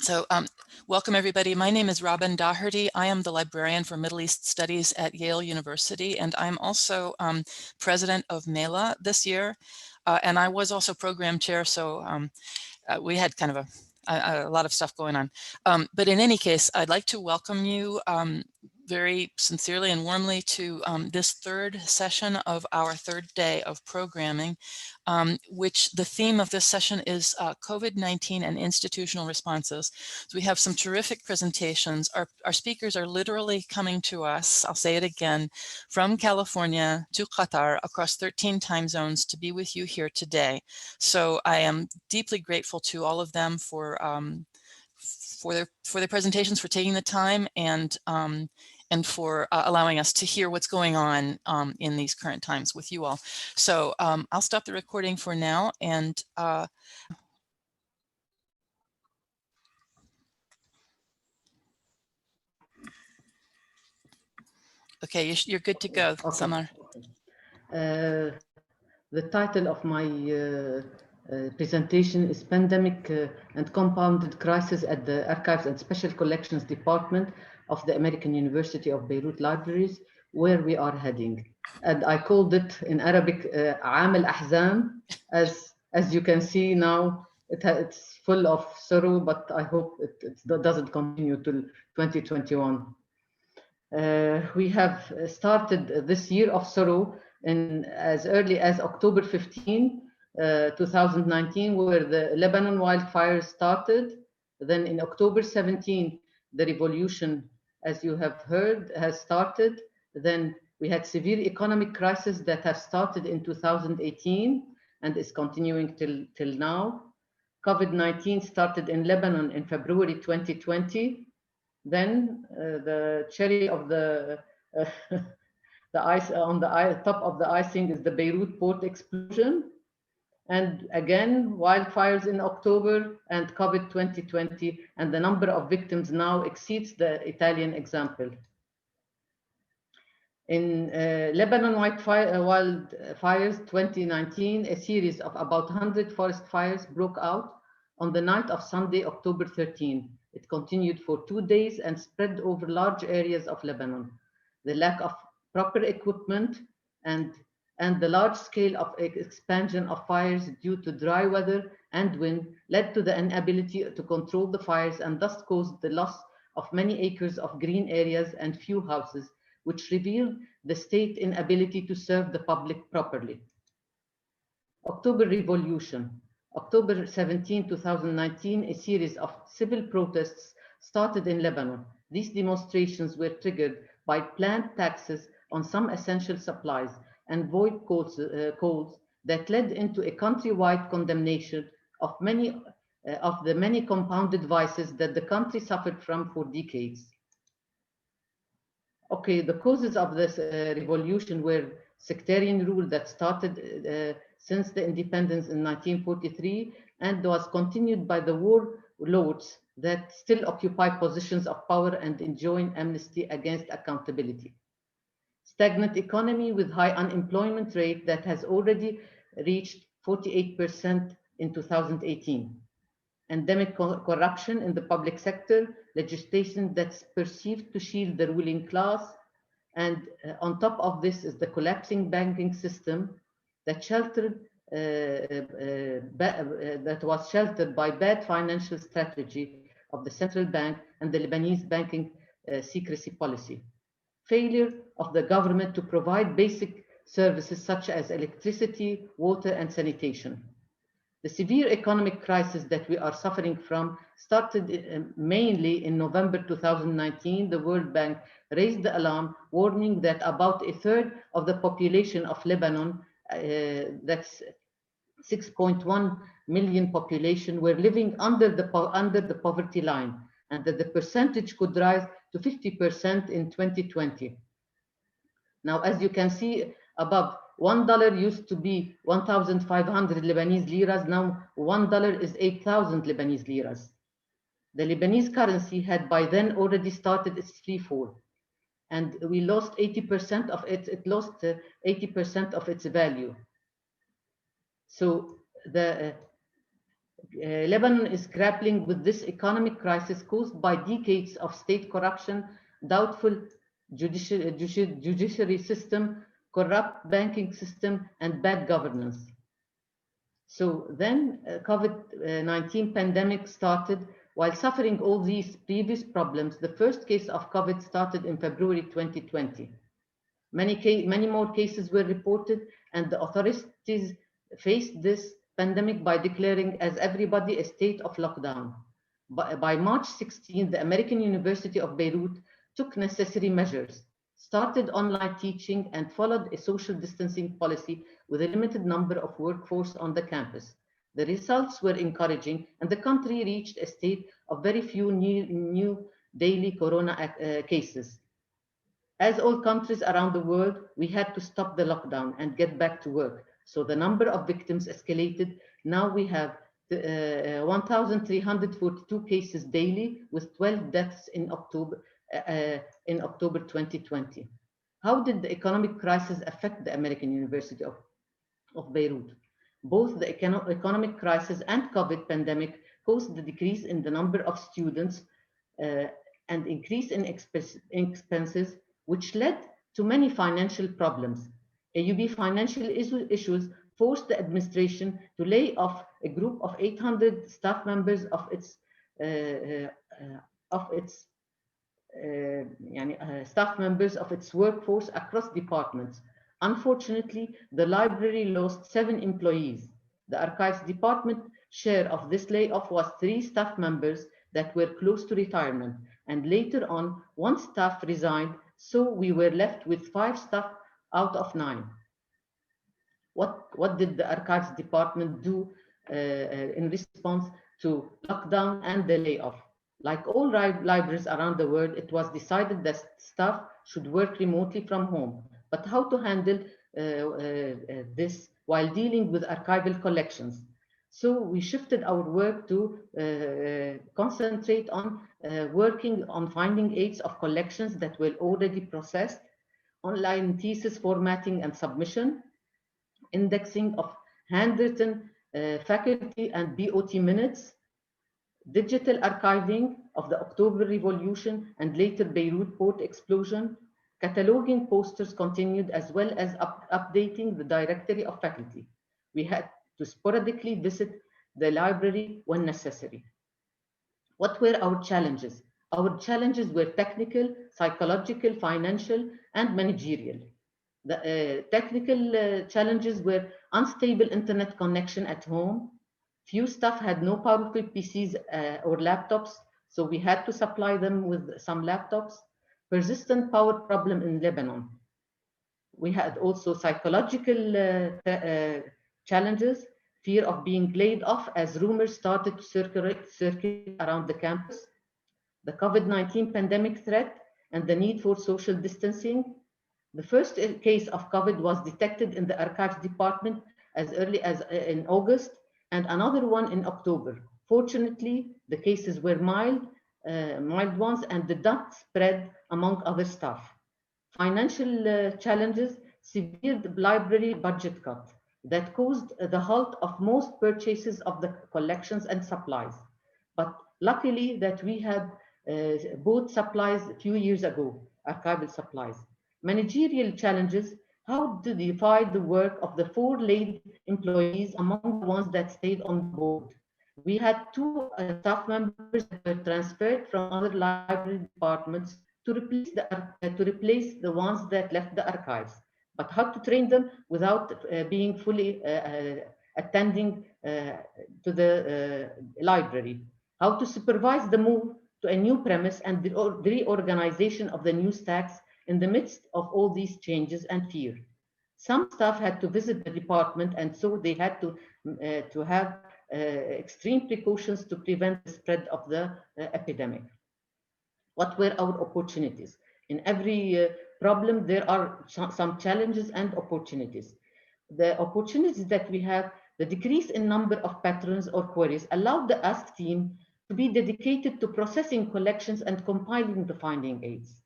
So welcome everybody. My name is Robin Dougherty. I am the librarian for Middle East Studies at Yale University, and I'm also president of MELA this year. And I was also program chair, so we had kind of a lot of stuff going on. But in any case, I'd like to welcome you very sincerely and warmly to this third session of our third day of programming, which the theme of this session is COVID-19 and institutional responses. So we have some terrific presentations. Our speakers are literally coming to us, I'll say it again, from California to Qatar across 13 time zones to be with you here today. So I am deeply grateful to all of them for their presentations, for taking the time, and for allowing us to hear what's going on in these current times with you all. So I'll stop the recording for now, and okay, you're good to go, okay. Samar. The title of my presentation is Pandemic and Compounded Crisis at the Archives and Special Collections Department of the American University of Beirut Libraries, where we are heading. And I called it in Arabic, Aam al-Ahzan. As you can see now, it's full of sorrow, but I hope it doesn't continue till 2021. We have started this year of sorrow as early as October 15, 2019, where the Lebanon wildfires started. Then in October 17, the revolution, as you have heard, has started. Then we had severe economic crisis that have started in 2018 and is continuing till now. COVID-19 started in Lebanon in February 2020. Then the cherry of the ice on the top of the icing is the Beirut port explosion. And again, wildfires in October and COVID 2020, and the number of victims now exceeds the Italian example. In Lebanon wildfires 2019, a series of about 100 forest fires broke out on the night of Sunday, October 13. It continued for 2 days and spread over large areas of Lebanon. The lack of proper equipment and the large scale of expansion of fires due to dry weather and wind led to the inability to control the fires, and thus caused the loss of many acres of green areas and few houses, which revealed the state inability to serve the public properly. October Revolution. October 17, 2019, a series of civil protests started in Lebanon. These demonstrations were triggered by planned taxes on some essential supplies and void codes that led into a countrywide condemnation of many of the many compounded vices that the country suffered from for decades. Okay, the causes of this revolution were sectarian rule that started since the independence in 1943 and was continued by the warlords that still occupy positions of power and enjoin amnesty against accountability. Stagnant economy with high unemployment rate that has already reached 48% in 2018. Endemic corruption in the public sector, legislation that's perceived to shield the ruling class, and on top of this is the collapsing banking system that was sheltered by bad financial strategy of the central bank and the Lebanese banking secrecy policy. Failure of the government to provide basic services such as electricity, water, and sanitation. The severe economic crisis that we are suffering from started mainly in November 2019. The World Bank raised the alarm, warning that about a third of the population of Lebanon, that's 6.1 million population, were living under the poverty line, and that the percentage could rise to 50% in 2020. Now, as you can see above, $1 used to be 1,500 Lebanese liras. Now $1 is 8,000 Lebanese liras. The Lebanese currency had by then already started its free fall, and we lost 80% of it. It lost 80% of its value. So Lebanon is grappling with this economic crisis caused by decades of state corruption, doubtful judiciary system, corrupt banking system, and bad governance. So then COVID-19 pandemic started. While suffering all these previous problems, the first case of COVID started in February 2020. Many more cases were reported, and the authorities faced this pandemic by declaring as everybody a state of lockdown. By March 16, the American University of Beirut took necessary measures, started online teaching, and followed a social distancing policy with a limited number of workforce on the campus. The results were encouraging, and the country reached a state of very few new daily corona cases. As all countries around the world, we had to stop the lockdown and get back to work. So the number of victims escalated. Now we have 1,342 cases daily with 12 deaths in October 2020. How did the economic crisis affect the American University of Beirut? Both the economic crisis and COVID pandemic caused the decrease in the number of students and increase in expenses, which led to many financial problems. AUB financial issues forced the administration to lay off a group of 800 staff members of its workforce across departments. Unfortunately, the library lost 7 employees. The archives department share of this layoff was 3 staff members that were close to retirement, and later on, 1 staff resigned, so we were left with 5 staff out of 9. What did the archives department do in response to lockdown and the layoff? Like all libraries around the world, it was decided that staff should work remotely from home. But how to handle this while dealing with archival collections? So we shifted our work to concentrate on working on finding aids of collections that were already processed, online thesis formatting and submission, indexing of handwritten faculty and BOT minutes, digital archiving of the October Revolution and later Beirut port explosion, cataloging posters continued, as well as updating the directory of faculty. We had to sporadically visit the library when necessary. What were our challenges? Our challenges were technical, psychological, financial, and managerial. The technical challenges were unstable internet connection at home. Few staff had no powerful PCs or laptops, so we had to supply them with some laptops. Persistent power problem in Lebanon. We had also psychological challenges, fear of being laid off as rumors started to circulate around the campus, the COVID-19 pandemic threat, and the need for social distancing. The first case of COVID was detected in the archives department as early as in August, and another one in October. Fortunately, the cases were mild ones and did not spread among other staff. Financial challenges, severe library budget cut that caused the halt of most purchases of the collections and supplies. But luckily that we had bought supplies a few years ago, archival supplies. Managerial challenges, how to divide the work of the 4 laid employees among the ones that stayed on board. We had 2 staff members that were transferred from other library departments to replace the ones that left the archives. But how to train them without being fully attending to the library? How to supervise the move to a new premise and the reorganization of the new stacks in the midst of all these changes and fear. Some staff had to visit the department, and so they had to have extreme precautions to prevent the spread of the epidemic. What were our opportunities? In every problem, there are some challenges and opportunities. The opportunities that we have, the decrease in number of patrons or queries allowed the ask team to be dedicated to processing collections and compiling the finding aids.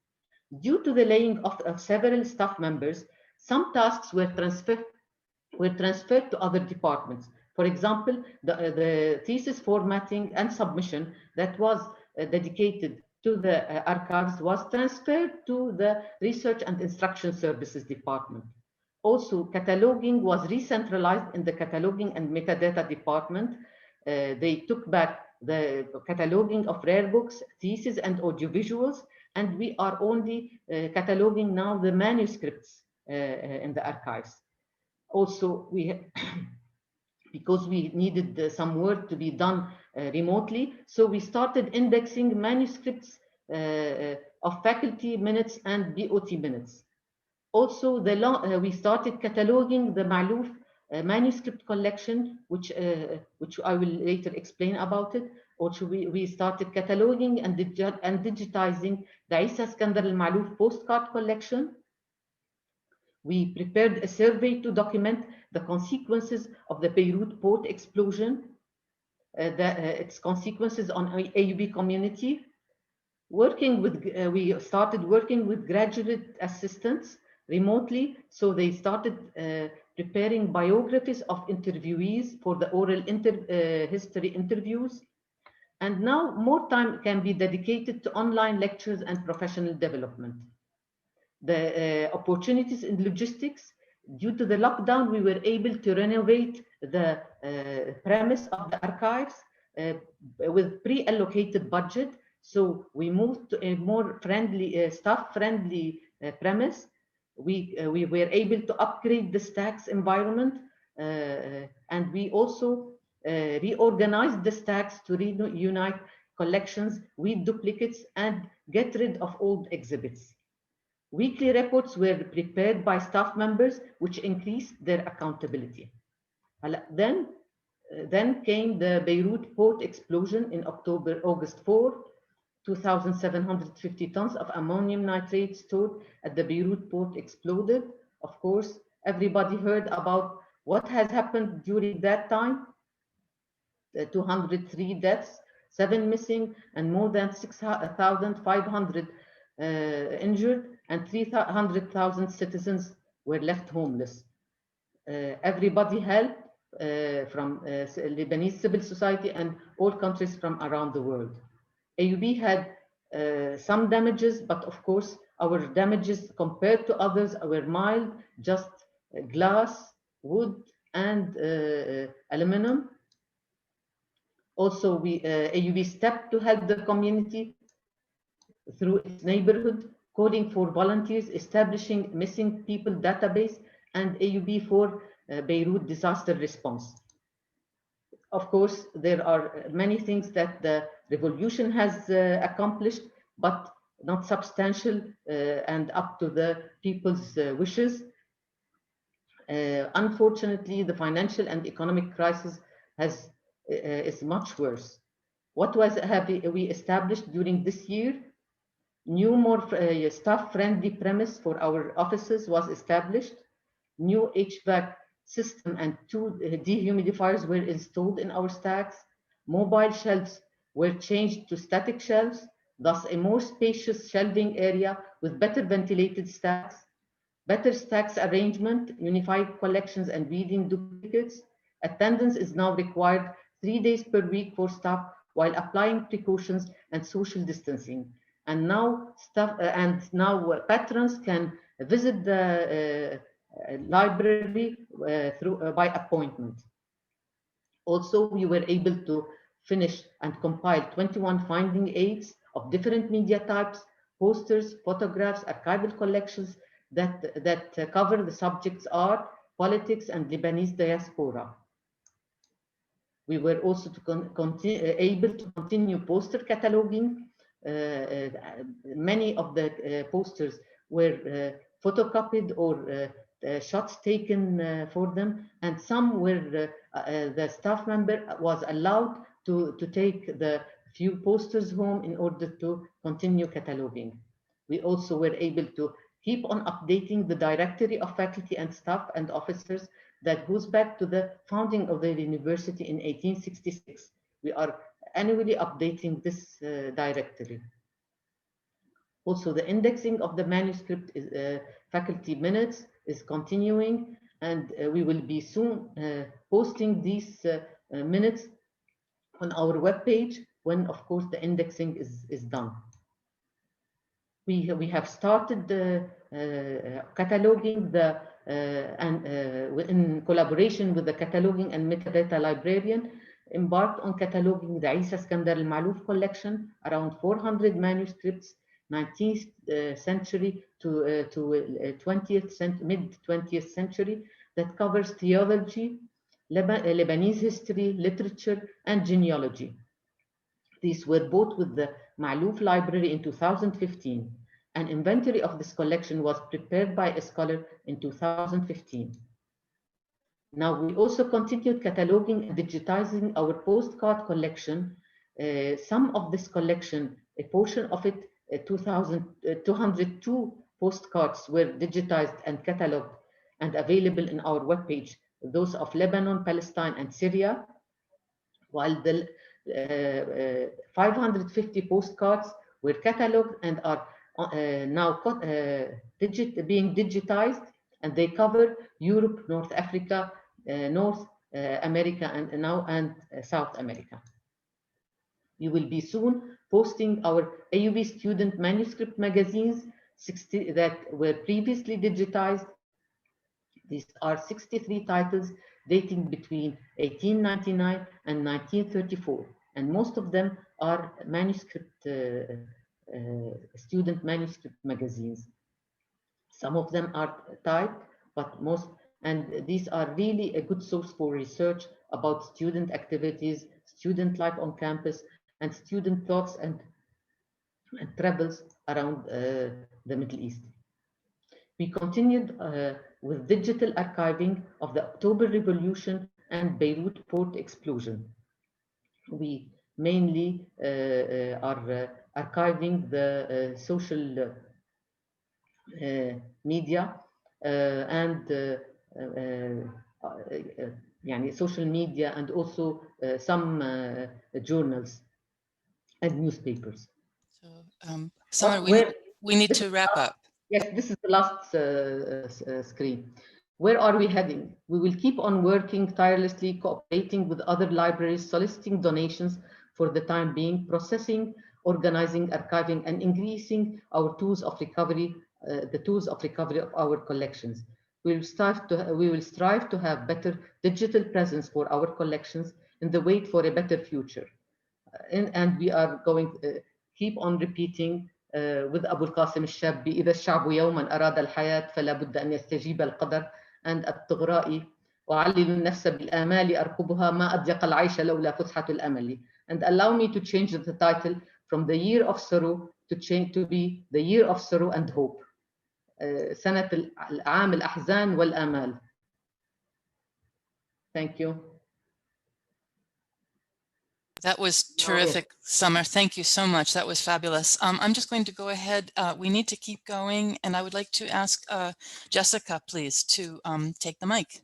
Due to the laying off of several staff members, some tasks were transferred to other departments. For example, the thesis formatting and submission that was dedicated to the archives was transferred to the Research and Instruction Services Department. Also, cataloging was re-centralized in the Cataloging and Metadata Department. They took back the cataloging of rare books, theses, and audiovisuals, and we are only cataloging now the manuscripts in the archives. Also, because we needed some work to be done remotely, so we started indexing manuscripts of faculty minutes and BOT minutes. Also, we started cataloging the Ma'loof manuscript collection, which I will later explain about it. Also, we started cataloging and digitizing the Isa Skandar al-Ma'loof postcard collection. We prepared a survey to document the consequences of the Beirut port explosion, its consequences on AUB community. We started working with graduate assistants remotely, so they started preparing biographies of interviewees for the oral history interviews. And now more time can be dedicated to online lectures and professional development. The opportunities in logistics, due to the lockdown, we were able to renovate the premise of the archives with pre-allocated budget. So we moved to a more friendly, staff-friendly premise. We were able to upgrade the stacks environment, and we also reorganized the stacks to reunite collections with duplicates and get rid of old exhibits. Weekly reports were prepared by staff members, which increased their accountability. Then came the Beirut port explosion in August 4. 2,750 tons of ammonium nitrate stored at the Beirut port exploded. Of course, everybody heard about what has happened during that time. 203 deaths, 7 missing, and more than 6,500 injured, and 300,000 citizens were left homeless. Everybody helped from Lebanese civil society and all countries from around the world. AUB had some damages, but of course, our damages compared to others were mild, just glass, wood, and aluminum. Also, AUB stepped to help the community through its neighborhood, calling for volunteers, establishing missing people database, and AUB for Beirut disaster response. Of course, there are many things that the revolution has accomplished, but not substantial and up to the people's wishes. Unfortunately, the financial and economic crisis is much worse. What have we established during this year? New, more staff-friendly premise for our offices was established. New HVAC system and 2 dehumidifiers were installed in our stacks. Mobile shelves were changed to static shelves, thus a more spacious shelving area with better ventilated stacks. Better stacks arrangement, unified collections, and reading duplicates. Attendance is now required 3 days per week for staff while applying precautions and social distancing. And now patrons can visit the library by appointment. Also, we were able to finish and compile 21 finding aids of different media types, posters, photographs, archival collections that cover the subjects art, politics, and Lebanese diaspora. We were also able to continue poster cataloging. Many of the posters were photocopied or shots taken for them, and some were the staff member was allowed to take the few posters home in order to continue cataloging. We also were able to keep on updating the directory of faculty and staff and officers that goes back to the founding of the university in 1866. We are annually updating this directory. Also, the indexing of the manuscript faculty minutes is continuing, and we will be soon posting these minutes on our webpage when, of course, the indexing is done. We have started cataloging the in collaboration with the Cataloging and Metadata Librarian, embarked on cataloging the Isa Skandar al-Ma'luf collection, around 400 manuscripts, 19th century to 20th mid-20th century, that covers theology, Lebanese history, literature, and genealogy. These were bought with the Ma'luf Library in 2015. An inventory of this collection was prepared by a scholar in 2015. Now, we also continued cataloging and digitizing our postcard collection. Some of this collection, a portion of it, 202 postcards were digitized and cataloged and available in our webpage, those of Lebanon, Palestine, and Syria, while the 550 postcards were cataloged and are now being digitized, and they cover Europe, North Africa, North America, and South America. You will be soon posting our AUB student manuscript magazines, 60 that were previously digitized. These are 63 titles dating between 1899 and 1934, and most of them are manuscript, student manuscript magazines. Some of them are typed, but most, and these are really a good source for research about student activities, student life on campus, and student thoughts and travels around the Middle East. We continued with digital archiving of the October Revolution and Beirut port explosion. We mainly are archiving the social media and social media, and also some journals and newspapers. So, Samar, we need to wrap up. Yes, this is the last screen. Where are we heading? We will keep on working tirelessly, cooperating with other libraries, soliciting donations for the time being, processing, organizing, archiving, and increasing our tools of recovery, the tools of recovery of our collections. We will strive to have better digital presence for our collections in the wait for a better future. And we are going to keep on repeating with أبو القاسم الشابي: إذا الشعب يوما أراد الحياة فلا بد أن يستجيب القدر. And الطغرائي: وعلل النفس بالآمال أركبها ما أضيق العيش لولا فسحة الأمل. And allow me to change the title from the year of sorrow to be the year of sorrow and hope. سنة العام الأحزان والآمال. Thank you. That was terrific, Samar. Thank you so much. That was fabulous. I'm just going to go ahead. We need to keep going, and I would like to ask Jessica, please, to take the mic.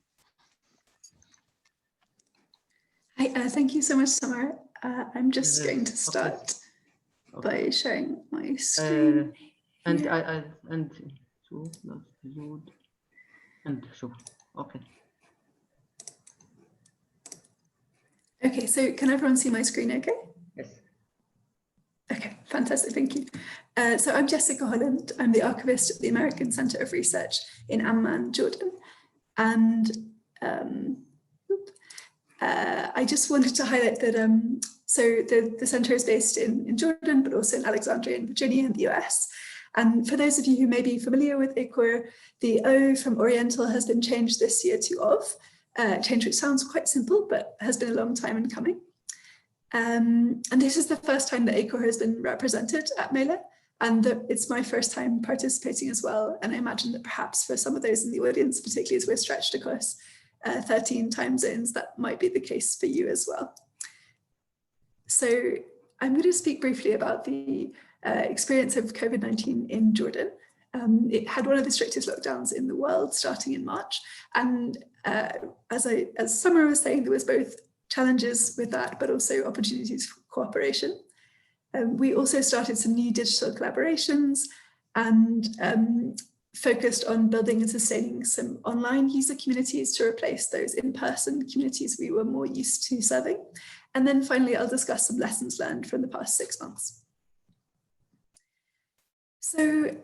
Hi, thank you so much, Samar. I'm just going to start by sharing my screen. Okay, so can everyone see my screen okay? Yes. Okay, fantastic, thank you. So I'm Jessica Holland. I'm the archivist at the American Center of Research in Amman, Jordan. And I just wanted to highlight that, so the center is based in Jordan, but also in Alexandria in Virginia in the US. And for those of you who may be familiar with ICOR, the O from Oriental has been changed this year to OV. Change which sounds quite simple, but has been a long time in coming. And this is the first time that ICOR has been represented at MELA, and it's my first time participating as well. And I imagine that perhaps for some of those in the audience, particularly as we're stretched across 13 time zones, that might be the case for you as well. So I'm going to speak briefly about the experience of COVID-19 in Jordan. It had one of the strictest lockdowns in the world starting in March. And as Samar was saying, there was both challenges with that, but also opportunities for cooperation. We also started some new digital collaborations, and focused on building and sustaining some online user communities to replace those in-person communities we were more used to serving. And then finally, I'll discuss some lessons learned from the past 6 months. So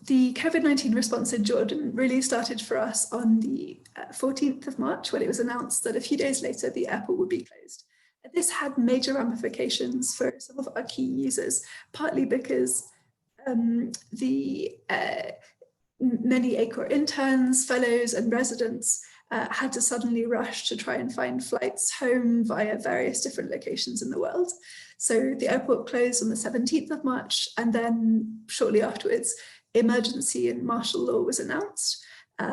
the COVID-19 response in Jordan really started for us on the 14th of March, when it was announced that a few days later the airport would be closed. This had major ramifications for some of our key users, partly because many ACOR interns, fellows and residents had to suddenly rush to try and find flights home via various different locations in the world. So the airport closed on the 17th of March, and then shortly afterwards, emergency and martial law was announced.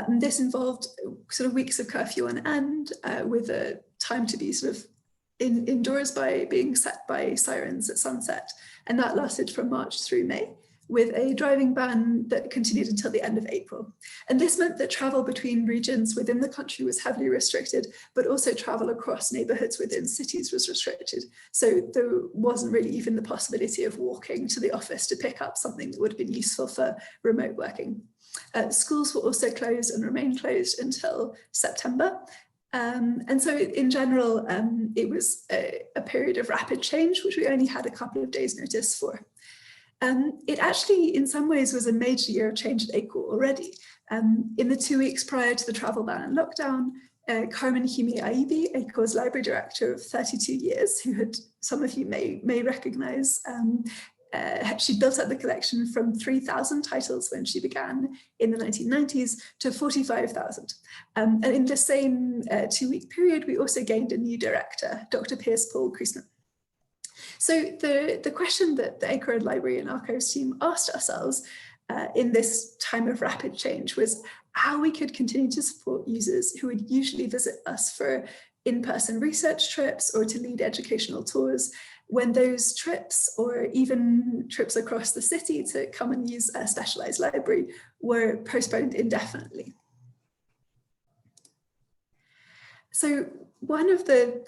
This involved sort of weeks of curfew on end, with a time to be sort of indoors by being set by sirens at sunset. And that lasted from March through May, with a driving ban that continued until the end of April. And this meant that travel between regions within the country was heavily restricted, but also travel across neighborhoods within cities was restricted. So there wasn't really even the possibility of walking to the office to pick up something that would have been useful for remote working. Schools were also closed and remained closed until September. And so in general, it was a period of rapid change, which we only had a couple of days notice for. It actually, in some ways, was a major year of change at ACOR already. In the 2 weeks prior to the travel ban and lockdown, Carmen Humi Aibi, ACOR's library director of 32 years, who some of you may recognize, she built up the collection from 3,000 titles when she began in the 1990s to 45,000. And in the same 2-week period, we also gained a new director, Dr. Piers Paul Kriesman. So the question that the ACOR Library and Archives team asked ourselves in this time of rapid change was how we could continue to support users who would usually visit us for in-person research trips or to lead educational tours, when those trips, or even trips across the city to come and use a specialized library, were postponed indefinitely. So one of the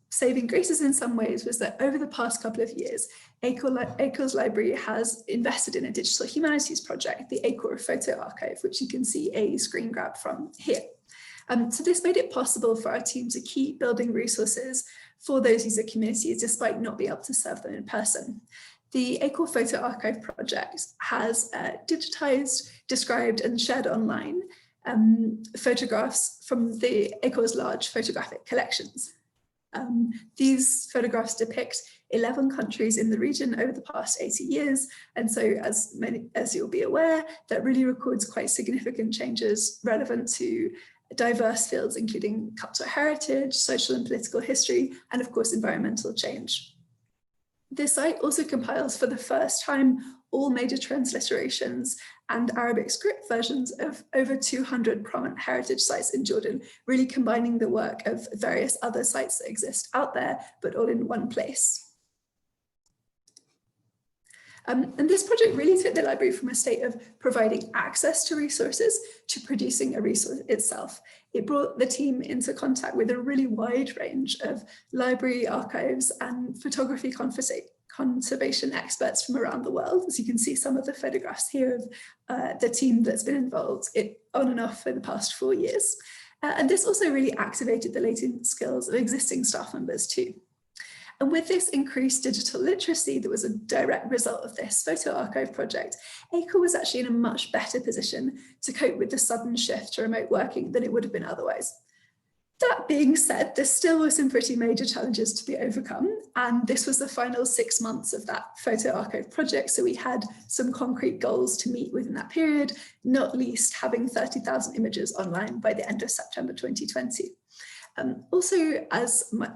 saving graces in some ways was that over the past couple of years, ACOR's library has invested in a digital humanities project, the ACOR Photo Archive, which you can see a screen grab from here. So this made it possible for our team to keep building resources for those user communities despite not being able to serve them in person. The ACOR Photo Archive project has digitized, described and shared online photographs from the ACOR's large photographic collections. These photographs depict 11 countries in the region over the past 80 years. And so as you'll be aware, that really records quite significant changes relevant to diverse fields, including cultural heritage, social and political history, and of course, environmental change. This site also compiles for the first time all major transliterations and Arabic script versions of over 200 prominent heritage sites in Jordan, really combining the work of various other sites that exist out there, but all in one place. And this project really took the library from a state of providing access to resources to producing a resource itself. It brought the team into contact with a really wide range of library, archives, and photography conservation experts from around the world. As you can see, some of the photographs here of the team that's been involved on and off for the past 4 years. And this also really activated the latent skills of existing staff members too. And with this increased digital literacy that was a direct result of this photo archive project, ACOR was actually in a much better position to cope with the sudden shift to remote working than it would have been otherwise. That being said, there still were some pretty major challenges to be overcome, and this was the final 6 months of that photo archive project, so we had some concrete goals to meet within that period, not least having 30,000 images online by the end of September 2020. Also, as my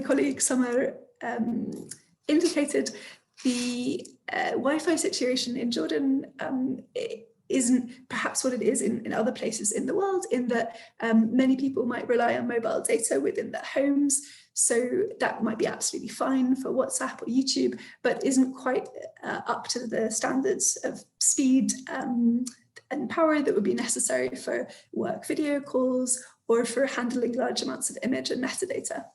colleague Samar indicated, the Wi-Fi situation in Jordan isn't perhaps what it is in other places in the world, in that many people might rely on mobile data within their homes. So that might be absolutely fine for WhatsApp or YouTube, but isn't quite up to the standards of speed and power that would be necessary for work video calls or for handling large amounts of image and metadata.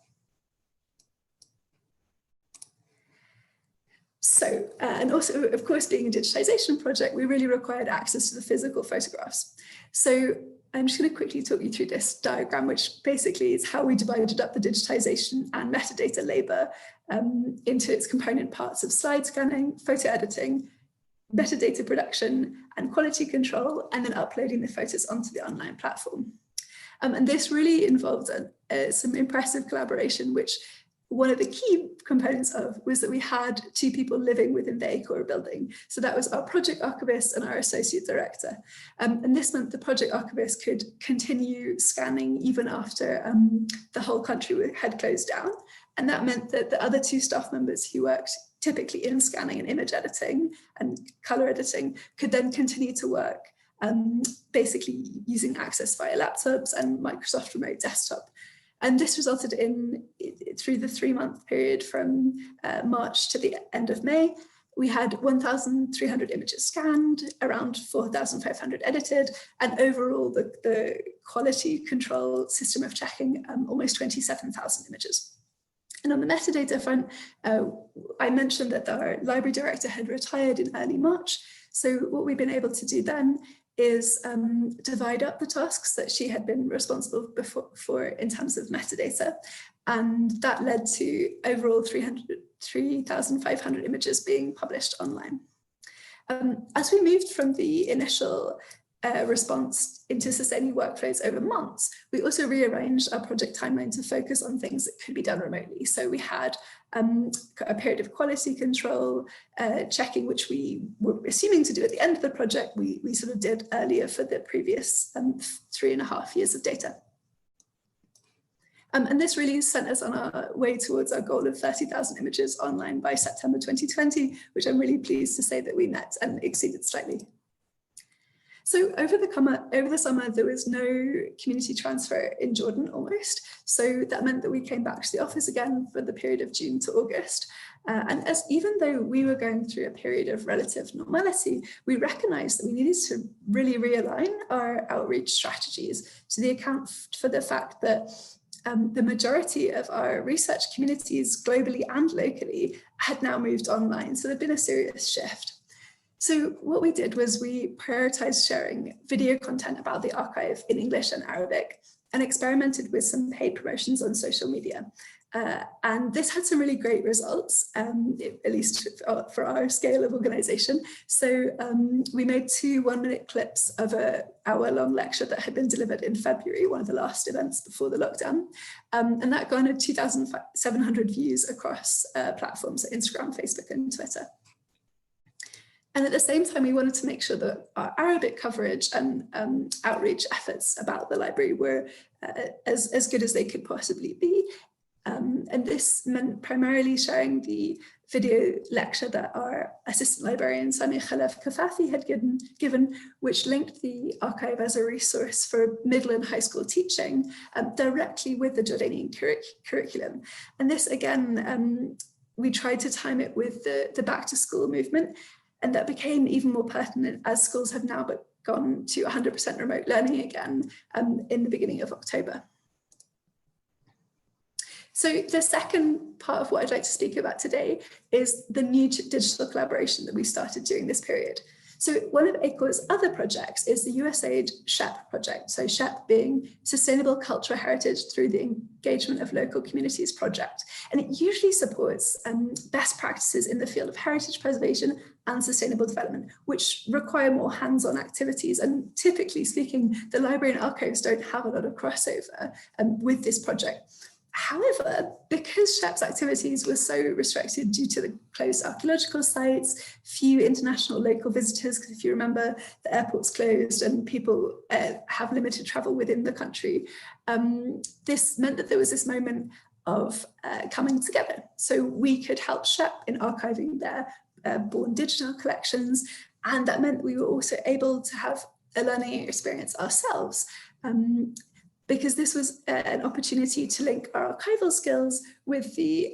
So, and also, of course, being a digitization project, we really required access to the physical photographs. So I'm just going to quickly talk you through this diagram, which basically is how we divided up the digitization and metadata labor into its component parts of slide scanning, photo editing, metadata production, and quality control, and then uploading the photos onto the online platform. And this really involved some impressive collaboration, which one of the key components of was that we had two people living within the ACOR building. So that was our project archivist and our associate director. And this meant the project archivist could continue scanning even after the whole country had closed down. And that meant that the other two staff members who worked typically in scanning and image editing and color editing could then continue to work basically using access via laptops and Microsoft Remote Desktop. And this resulted in, through the 3-month period from March to the end of May, we had 1,300 images scanned, around 4,500 edited, and overall the quality control system of checking almost 27,000 images. And on the metadata front, I mentioned that our library director had retired in early March. So what we've been able to do then is divide up the tasks that she had been responsible for in terms of metadata. And that led to overall 3,500 images being published online. As we moved from the initial response into sustaining workflows over months, we also rearranged our project timeline to focus on things that could be done remotely. So we had a period of quality control, checking, which we were assuming to do at the end of the project, we sort of did earlier for the previous 3.5 years of data. And this really sent us on our way towards our goal of 30,000 images online by September 2020, which I'm really pleased to say that we met and exceeded slightly. So over the summer, there was no community transfer in Jordan almost. So that meant that we came back to the office again for the period of June to August. And even though we were going through a period of relative normality, we recognized that we needed to really realign our outreach strategies to the account for the fact that the majority of our research communities globally and locally had now moved online. So there'd been a serious shift. So what we did was we prioritized sharing video content about the archive in English and Arabic and experimented with some paid promotions on social media. And this had some really great results, at least for our scale of organization. So we made 2 one-minute clips of an hour-long lecture that had been delivered in February, one of the last events before the lockdown. And that garnered 2,700 views across platforms like Instagram, Facebook, and Twitter. And at the same time, we wanted to make sure that our Arabic coverage and outreach efforts about the library were as good as they could possibly be. And this meant primarily sharing the video lecture that our assistant librarian, Samar had given, which linked the archive as a resource for middle and high school teaching directly with the Jordanian curriculum. And this, again, we tried to time it with the back to school movement. And that became even more pertinent as schools have now gone to 100% remote learning again in the beginning of October. So the second part of what I'd like to speak about today is the new digital collaboration that we started during this period. So one of ACOR's other projects is the USAID SHEP project. So SHEP being Sustainable Cultural Heritage Through the Engagement of Local Communities project. And it usually supports best practices in the field of heritage preservation and sustainable development, which require more hands-on activities. And typically speaking, the library and archives don't have a lot of crossover with this project. However, because SHEP's activities were so restricted due to the closed archaeological sites, few international local visitors, because if you remember, the airport's closed and people have limited travel within the country, this meant that there was this moment of coming together. So we could help SHEP in archiving their born digital collections, and that meant we were also able to have a learning experience ourselves. Because this was an opportunity to link our archival skills with the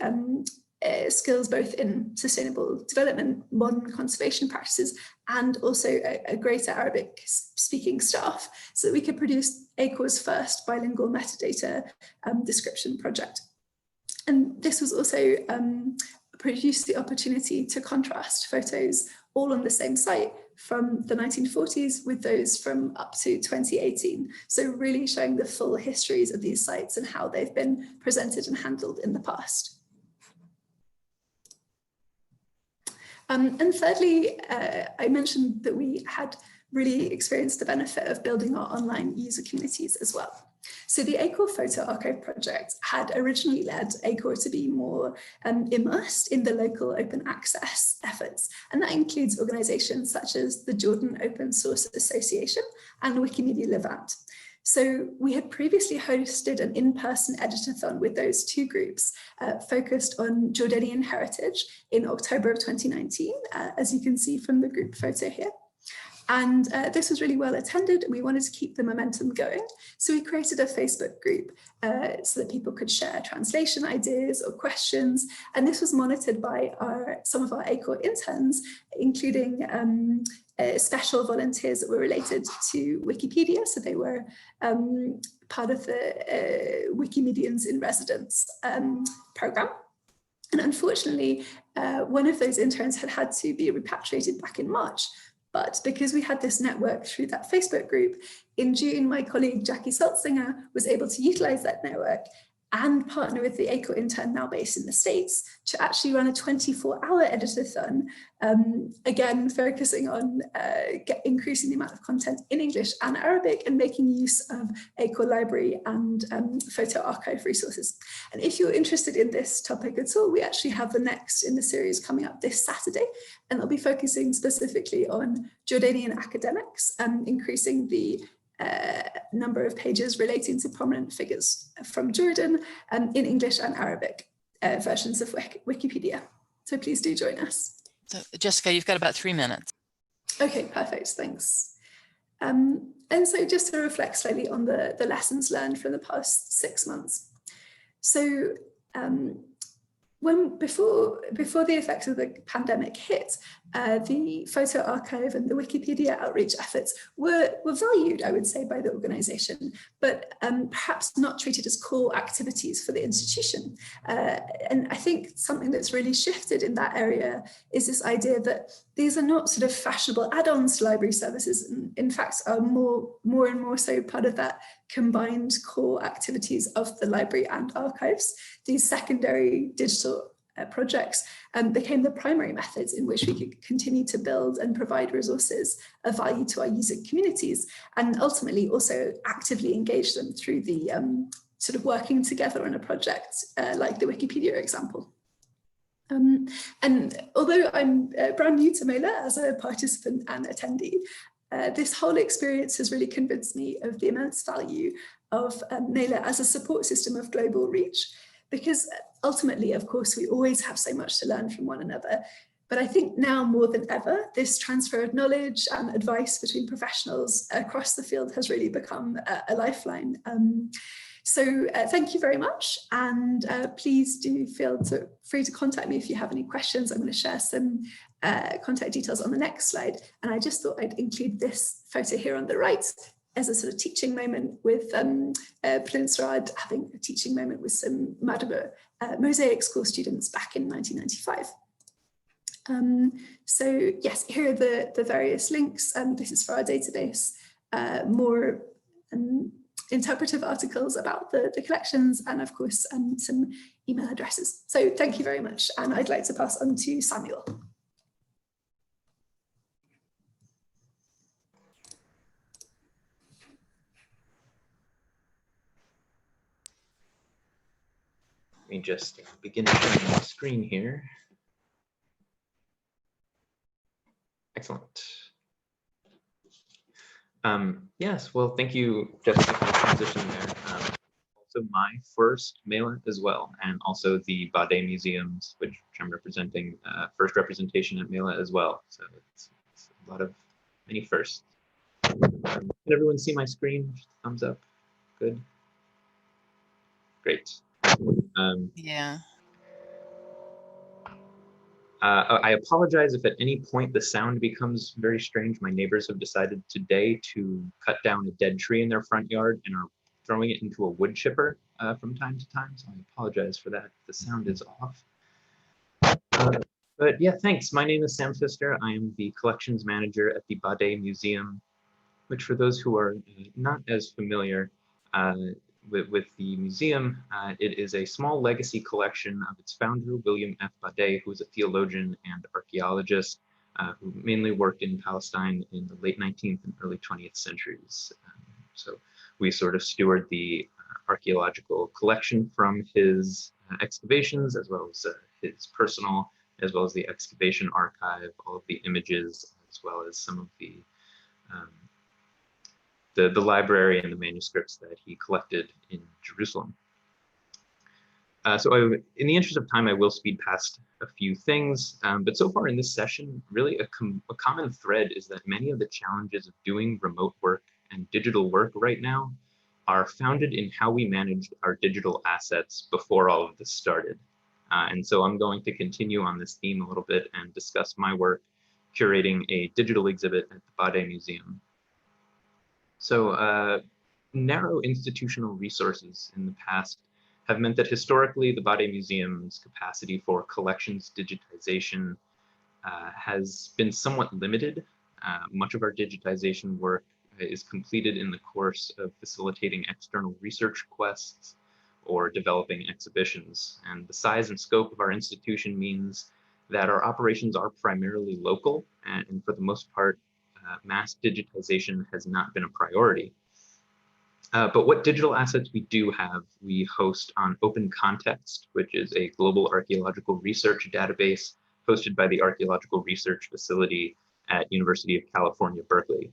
skills both in sustainable development, modern conservation practices, and also a greater Arabic speaking staff, so that we could produce ACOR's first bilingual metadata description project. And this was also produced the opportunity to contrast photos all on the same site from the 1940s with those from up to 2018. So really showing the full histories of these sites and how they've been presented and handled in the past. And thirdly, I mentioned that we had really experienced the benefit of building our online user communities as well. So the ACOR Photo Archive project had originally led ACOR to be more immersed in the local open access efforts. And that includes organizations such as the Jordan Open Source Association and Wikimedia Levant. So we had previously hosted an in-person editathon with those two groups focused on Jordanian heritage in October of 2019, as you can see from the group photo here. And this was really well attended, and we wanted to keep the momentum going. So we created a Facebook group so that people could share translation ideas or questions. And this was monitored by some of our ACOR interns, including special volunteers that were related to Wikipedia. So they were part of the Wikimedians in Residence program. And unfortunately, one of those interns had to be repatriated back in March. But because we had this network through that Facebook group, in June, my colleague Jackie Saltzinger was able to utilize that network and partner with the ACOR intern now based in the States to actually run a 24-hour editathon, again, focusing on increasing the amount of content in English and Arabic and making use of ACOR library and photo archive resources. And if you're interested in this topic at all, we actually have the next in the series coming up this Saturday, and they'll be focusing specifically on Jordanian academics and increasing the number of pages relating to prominent figures from Jordan in English and Arabic versions of Wikipedia. So please do join us. So Jessica, you've got about 3 minutes. Okay, perfect, thanks. And so just to reflect slightly on the lessons learned from the past 6 months. So before the effects of the pandemic hit, the photo archive and the Wikipedia outreach efforts were valued, I would say, by the organization, but perhaps not treated as core activities for the institution. And I think something that's really shifted in that area is this idea that these are not sort of fashionable add-ons to library services, and in fact are more and more so part of that combined core activities of the library and archives. These secondary digital projects became the primary methods in which we could continue to build and provide resources of value to our user communities, and ultimately also actively engage them through the sort of working together on a project like the Wikipedia example. And although I'm brand new to MELA as a participant and attendee, this whole experience has really convinced me of the immense value of MELA as a support system of global reach, because ultimately, of course, we always have so much to learn from one another. But I think now more than ever, this transfer of knowledge and advice between professionals across the field has really become a lifeline. So thank you very much, and please do feel free to contact me if you have any questions. I'm going to share some contact details on the next slide, and I just thought I'd include this photo here on the right as a sort of teaching moment with Plinsrad having a teaching moment with some Madaba mosaic school students back in 1995. So yes, here are the various links. This is for our database, more interpretive articles about the collections, and of course some email addresses. So thank you very much, and I'd like to pass on to Samuel. Let me just begin sharing my screen here. Excellent. Yes, well, thank you, Jessica, for the transition there. Also my first MELA as well, and also the Bade Museums, which I'm representing, first representation at MELA as well. So it's a lot of many firsts. Can everyone see my screen? Thumbs up. Good. Great. Yeah. I apologize if at any point the sound becomes very strange. My neighbors have decided today to cut down a dead tree in their front yard and are throwing it into a wood chipper from time to time. So I apologize for that. The sound is off. But yeah, thanks. My name is Sam Pfister. I am the collections manager at the Bade Museum, which for those who are not as familiar with the museum, it is a small legacy collection of its founder, William F. Bade, who is a theologian and archaeologist who mainly worked in Palestine in the late 19th and early 20th centuries. So we sort of steward the archaeological collection from his excavations, as well as his personal, as well as the excavation archive, all of the images, as well as some of the library and the manuscripts that he collected in Jerusalem. In the interest of time, I will speed past a few things, but so far in this session, really a common thread is that many of the challenges of doing remote work and digital work right now are founded in how we managed our digital assets before all of this started. And so I'm going to continue on this theme a little bit and discuss my work curating a digital exhibit at the Bade Museum. So narrow institutional resources in the past have meant that historically the Bade Museum's capacity for collections digitization has been somewhat limited. Much of our digitization work is completed in the course of facilitating external research quests or developing exhibitions. And the size and scope of our institution means that our operations are primarily local, and for the most part, mass digitization has not been a priority. But what digital assets we do have, we host on Open Context, which is a global archaeological research database hosted by the Archaeological Research Facility at University of California, Berkeley.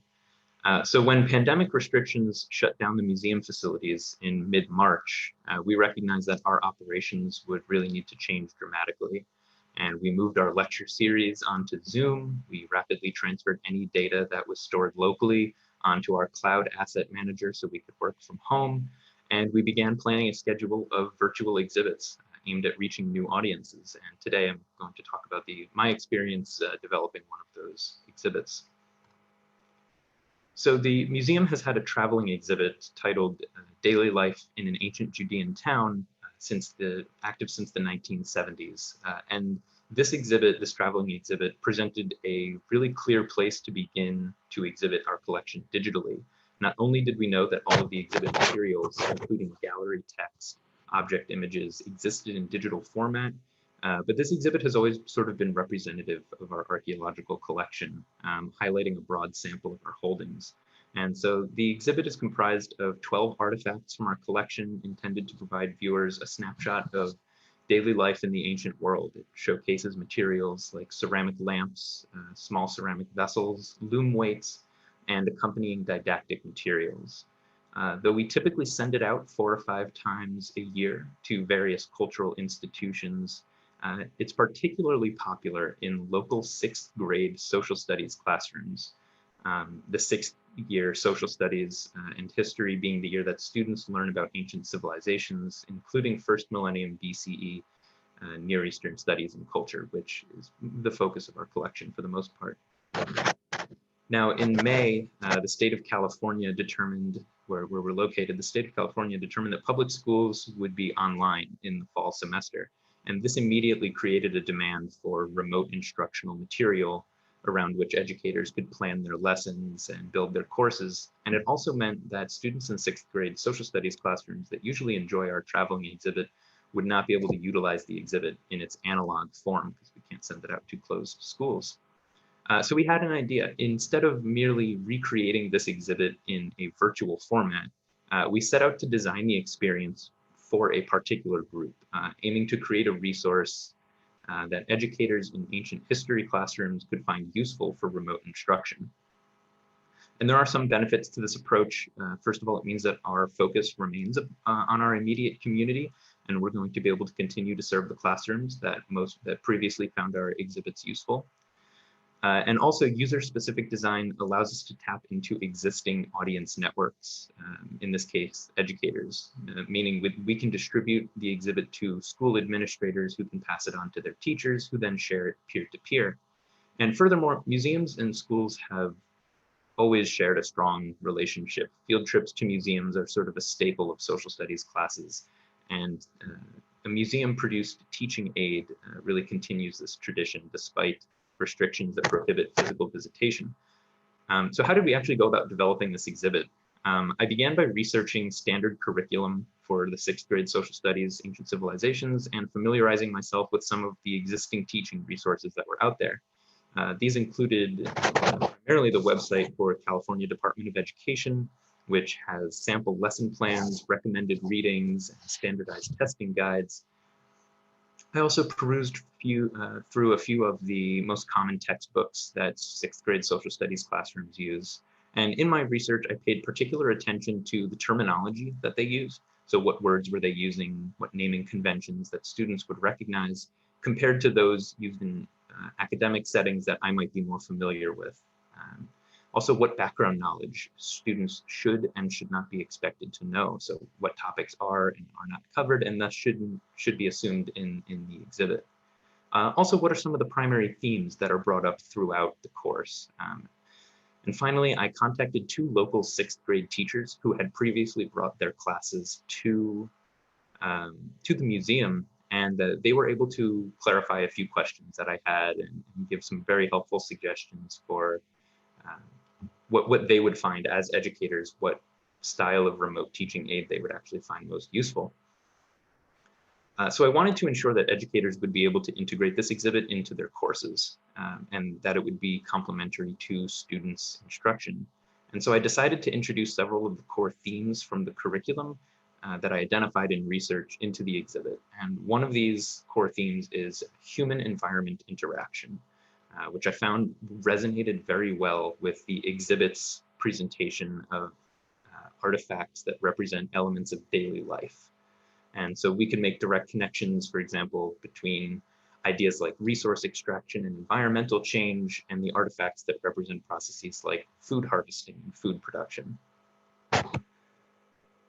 So when pandemic restrictions shut down the museum facilities in mid-March, we recognized that our operations would really need to change dramatically. And we moved our lecture series onto Zoom. We rapidly transferred any data that was stored locally onto our cloud asset manager so we could work from home. And we began planning a schedule of virtual exhibits aimed at reaching new audiences. And today I'm going to talk about my experience developing one of those exhibits. So the museum has had a traveling exhibit titled Daily Life in an Ancient Judean Town active since the 1970s. And this exhibit, this traveling exhibit, presented a really clear place to begin to exhibit our collection digitally. Not only did we know that all of the exhibit materials, including gallery text, object images, existed in digital format, but this exhibit has always sort of been representative of our archaeological collection, highlighting a broad sample of our holdings. And so the exhibit is comprised of 12 artifacts from our collection intended to provide viewers a snapshot of daily life in the ancient world. It showcases materials like ceramic lamps, small ceramic vessels, loom weights, and accompanying didactic materials. Though we typically send it out 4 or 5 times a year to various cultural institutions, it's particularly popular in local 6th grade social studies classrooms. The 6th year social studies and history being the year that students learn about ancient civilizations, including 1st millennium BCE, Near Eastern studies and culture, which is the focus of our collection for the most part. Now in May, the state of California determined, where we're located, the state of California determined that public schools would be online in the fall semester. And this immediately created a demand for remote instructional material around which educators could plan their lessons and build their courses. And it also meant that students in 6th grade social studies classrooms that usually enjoy our traveling exhibit would not be able to utilize the exhibit in its analog form because we can't send it out to closed schools. So we had an idea. Instead of merely recreating this exhibit in a virtual format, we set out to design the experience for a particular group, aiming to create a resource that educators in ancient history classrooms could find useful for remote instruction. And there are some benefits to this approach. First of all, it means that our focus remains on our immediate community, and we're going to be able to continue to serve the classrooms that previously found our exhibits useful. And also user-specific design allows us to tap into existing audience networks, in this case, educators, meaning we can distribute the exhibit to school administrators who can pass it on to their teachers, who then share it peer-to-peer. And furthermore, museums and schools have always shared a strong relationship. Field trips to museums are sort of a staple of social studies classes. And a museum-produced teaching aid really continues this tradition despite restrictions that prohibit physical visitation. So how did we actually go about developing this exhibit? I began by researching standard curriculum for the 6th grade social studies, ancient civilizations, and familiarizing myself with some of the existing teaching resources that were out there. These included primarily the website for California Department of Education, which has sample lesson plans, recommended readings, and standardized testing guides. I also perused through a few of the most common textbooks that 6th grade social studies classrooms use. And in my research, I paid particular attention to the terminology that they use. So what words were they using, what naming conventions that students would recognize, compared to those used in academic settings that I might be more familiar with. Also, what background knowledge students should and should not be expected to know. So what topics are and are not covered and thus should be assumed in the exhibit. Also, what are some of the primary themes that are brought up throughout the course? And finally, I contacted 2 local 6th grade teachers who had previously brought their classes to the museum, and they were able to clarify a few questions that I had and give some very helpful suggestions for what they would find as educators, what style of remote teaching aid they would actually find most useful. So I wanted to ensure that educators would be able to integrate this exhibit into their courses and that it would be complementary to students' instruction. And so I decided to introduce several of the core themes from the curriculum that I identified in research into the exhibit. And one of these core themes is human-environment interaction, which I found resonated very well with the exhibit's presentation of artifacts that represent elements of daily life. And so we can make direct connections, for example, between ideas like resource extraction and environmental change and the artifacts that represent processes like food harvesting and food production.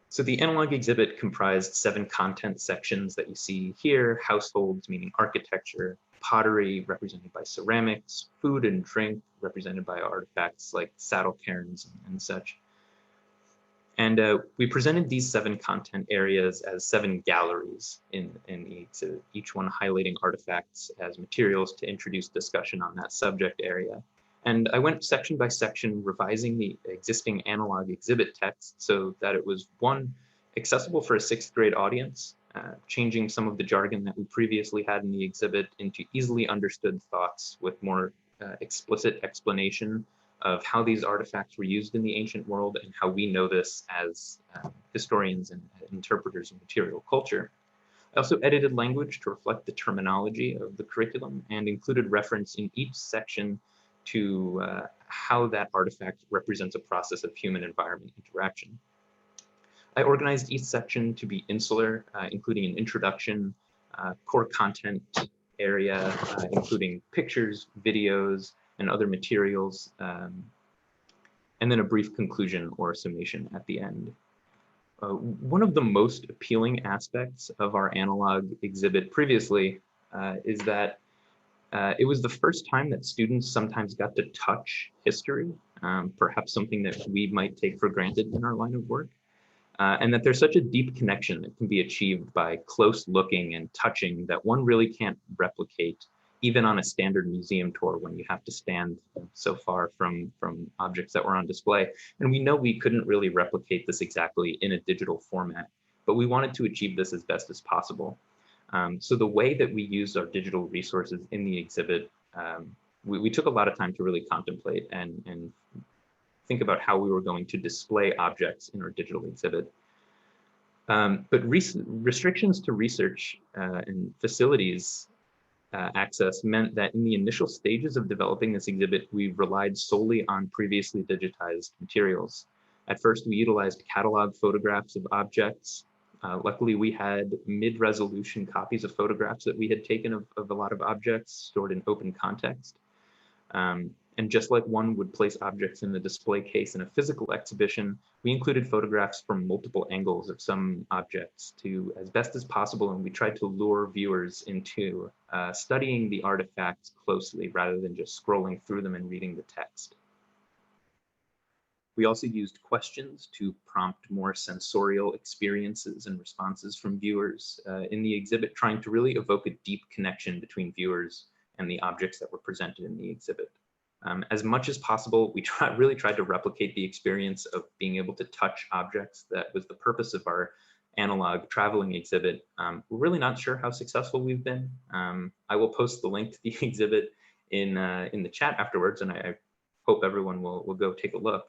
So the analog exhibit comprised 7 content sections that you see here: households, meaning architecture; pottery, represented by ceramics; food and drink, represented by artifacts like saddle cairns and such. And we presented these 7 content areas as 7 galleries in the exhibit, each one highlighting artifacts as materials to introduce discussion on that subject area. And I went section by section, revising the existing analog exhibit text so that it was, 1, accessible for a 6th grade audience, changing some of the jargon that we previously had in the exhibit into easily understood thoughts with more explicit explanation of how these artifacts were used in the ancient world and how we know this as historians and interpreters of material culture. I also edited language to reflect the terminology of the curriculum and included reference in each section to how that artifact represents a process of human-environment interaction. I organized each section to be insular, including an introduction, core content area, including pictures, videos, and other materials, and then a brief conclusion or summation at the end. One of the most appealing aspects of our analog exhibit previously is that it was the first time that students sometimes got to touch history, perhaps something that we might take for granted in our line of work, and that there's such a deep connection that can be achieved by close looking and touching that one really can't replicate even on a standard museum tour when you have to stand so far from objects that were on display. And we know we couldn't really replicate this exactly in a digital format, but we wanted to achieve this as best as possible. So the way that we used our digital resources in the exhibit, we took a lot of time to really contemplate and think about how we were going to display objects in our digital exhibit. But restrictions to research and facilities access meant that in the initial stages of developing this exhibit, we relied solely on previously digitized materials. At first, we utilized catalog photographs of objects. Luckily, we had mid-resolution copies of photographs that we had taken of a lot of objects stored in open context. And just like one would place objects in the display case in a physical exhibition, we included photographs from multiple angles of some objects to as best as possible, and we tried to lure viewers into studying the artifacts closely rather than just scrolling through them and reading the text. We also used questions to prompt more sensorial experiences and responses from viewers in the exhibit, trying to really evoke a deep connection between viewers and the objects that were presented in the exhibit. As much as possible, we really tried to replicate the experience of being able to touch objects. That was the purpose of our analog traveling exhibit. We're really not sure how successful we've been. I will post the link to the exhibit in the chat afterwards, and I hope everyone will go take a look.